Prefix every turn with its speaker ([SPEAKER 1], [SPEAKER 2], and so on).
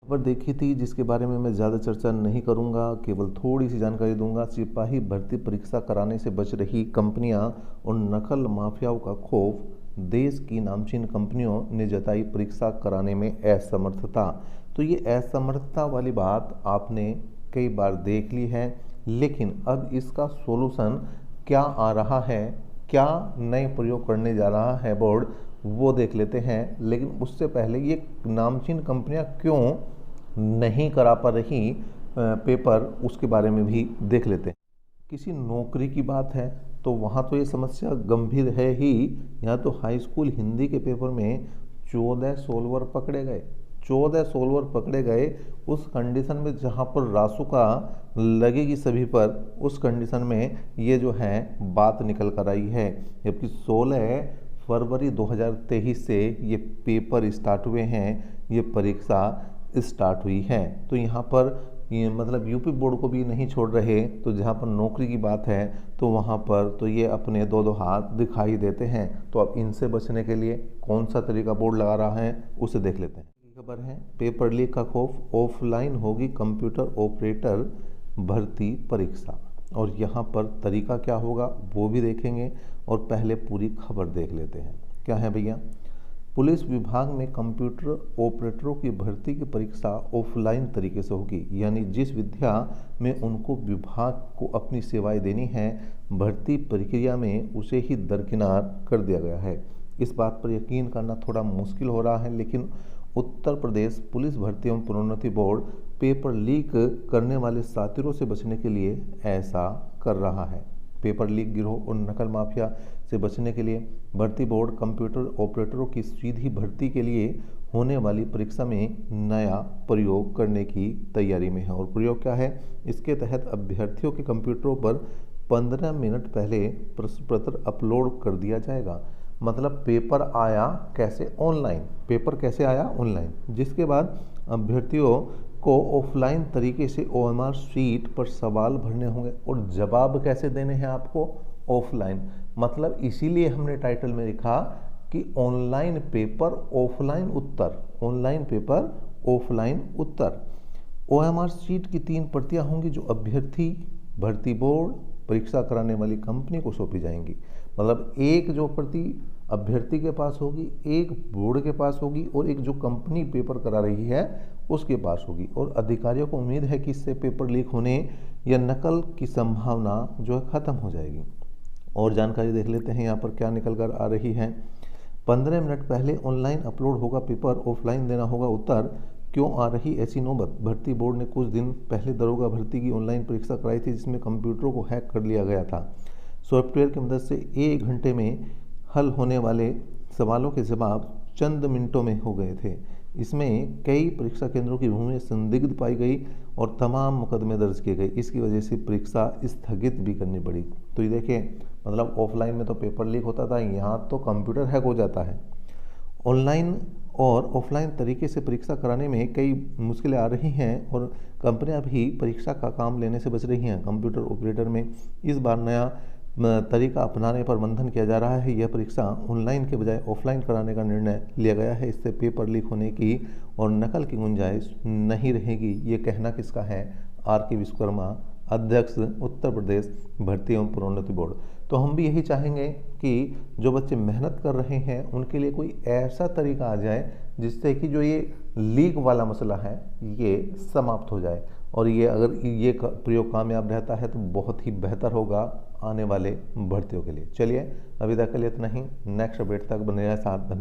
[SPEAKER 1] खबर देखी थी जिसके बारे में मैं ज़्यादा चर्चा नहीं करूंगा, केवल थोड़ी सी जानकारी दूंगा। सिपाही भर्ती परीक्षा कराने से बच रही कंपनियां और नकल माफियाओं का खौफ, देश की नामचीन कंपनियों ने जताई परीक्षा कराने में असमर्थता। तो ये असमर्थता वाली बात आपने कई बार देख ली है, लेकिन अब इसका सोल्यूशन क्या आ रहा है, क्या नए प्रयोग करने जा रहा है बोर्ड, वो देख लेते हैं। लेकिन उससे पहले ये नामचीन कंपनियां क्यों नहीं करा पा रही पेपर, उसके बारे में भी देख लेते हैं। किसी नौकरी की बात है तो वहाँ तो ये समस्या गंभीर है ही। यहाँ तो हाई स्कूल हिंदी के पेपर में 14 सोल्वर पकड़े गए, 14 सोल्वर पकड़े गए उस कंडीशन में जहाँ पर रासुका लगेगी सभी पर, उस कंडीशन में ये जो है बात निकल कर आई है। जबकि 16 फरवरी 2023 से ये पेपर स्टार्ट हुए हैं, ये परीक्षा स्टार्ट हुई है। तो यहाँ पर ये मतलब यूपी बोर्ड को भी नहीं छोड़ रहे। तो जहाँ पर नौकरी की बात है तो वहाँ पर तो ये अपने दो दो हाथ दिखाई देते हैं। तो अब इनसे बचने के लिए कौन सा तरीका बोर्ड लगा रहा है उसे देख लेते हैं। खबर है पेपर लीक का खौफ, ऑफलाइन होगी कंप्यूटर ऑपरेटर भर्ती परीक्षा, और यहाँ पर तरीका क्या होगा वो भी देखेंगे। और पहले पूरी खबर देख लेते हैं। क्या है भैया, पुलिस विभाग में कंप्यूटर ऑपरेटरों की भर्ती की परीक्षा ऑफलाइन तरीके से होगी, यानी जिस विद्या में उनको विभाग को अपनी सेवाएं देनी है, भर्ती प्रक्रिया में उसे ही दरकिनार कर दिया गया है। इस बात पर यकीन करना थोड़ा मुश्किल हो रहा है, लेकिन उत्तर प्रदेश पुलिस भर्ती एवं प्रोन्नति बोर्ड पेपर लीक करने वाले साथियों से बचने के लिए ऐसा कर रहा है। पेपर लीक गिरोह और नकल माफिया से बचने के लिए भर्ती बोर्ड कंप्यूटर ऑपरेटरों की सीधी भर्ती के लिए होने वाली परीक्षा में नया प्रयोग करने की तैयारी में है। और प्रयोग क्या है, इसके तहत अभ्यर्थियों के कंप्यूटरों पर 15 मिनट पहले प्रश्न पत्र अपलोड कर दिया जाएगा। मतलब पेपर आया कैसे, ऑनलाइन। पेपर कैसे आया, ऑनलाइन। जिसके बाद अभ्यर्थियों को ऑफलाइन तरीके से ओएमआर शीट पर सवाल भरने होंगे और जवाब कैसे देने हैं आपको, ऑफलाइन। मतलब इसीलिए हमने टाइटल में लिखा कि ऑनलाइन पेपर ऑफलाइन उत्तर, ऑनलाइन पेपर ऑफलाइन उत्तर। ओएमआर शीट की 3 प्रतियां होंगी जो अभ्यर्थी, भर्ती बोर्ड, परीक्षा कराने वाली कंपनी को सौंपी जाएंगी। मतलब एक जो प्रति अभ्यर्थी के पास होगी, एक बोर्ड के पास होगी और एक जो कंपनी पेपर करा रही है उसके पास होगी। और अधिकारियों को उम्मीद है कि इससे पेपर लीक होने या नकल की संभावना जो है खत्म हो जाएगी। और जानकारी देख लेते हैं यहाँ पर क्या निकल कर आ रही है। 15 मिनट पहले ऑनलाइन अपलोड होगा पेपर, ऑफलाइन देना होगा उत्तर। क्यों आ रही ऐसी नौबत, भर्ती बोर्ड ने कुछ दिन पहले दरोगा भर्ती की ऑनलाइन परीक्षा कराई थी, जिसमें कंप्यूटरों को हैक कर लिया गया था। सॉफ्टवेयर की मदद से 1 घंटे में हल होने वाले सवालों के जवाब चंद मिनटों में हो गए थे। इसमें कई परीक्षा केंद्रों की भूमि संदिग्ध पाई गई और तमाम मुकदमे दर्ज किए गए। इसकी वजह से परीक्षा स्थगित भी करनी पड़ी। तो ये देखिए, मतलब ऑफलाइन में तो पेपर लीक होता था, यहाँ तो कंप्यूटर हैक हो जाता है। ऑनलाइन और ऑफलाइन तरीके से परीक्षा कराने में कई मुश्किलें आ रही हैं और कंपनियां भी परीक्षा का काम लेने से बच रही हैं। कंप्यूटर ऑपरेटर में इस बार नया तरीका अपनाने पर मंथन किया जा रहा है। यह परीक्षा ऑनलाइन के बजाय ऑफलाइन कराने का निर्णय लिया गया है। इससे पेपर लीक होने की और नकल की गुंजाइश नहीं रहेगी। ये कहना किसका है, आर.के. विश्वकर्मा, अध्यक्ष उत्तर प्रदेश भर्ती एवं प्रोन्नति बोर्ड। तो हम भी यही चाहेंगे कि जो बच्चे मेहनत कर रहे हैं उनके लिए कोई ऐसा तरीका आ जाए जिससे कि जो ये लीक वाला मसला है ये समाप्त हो जाए। और ये अगर ये प्रयोग कामयाब रहता है तो बहुत ही बेहतर होगा आने वाले भर्तियों के लिए। चलिए अभी तक के लिए इतना ही, नेक्स्ट अपडेट तक बने रहे साथ। धन्यवाद।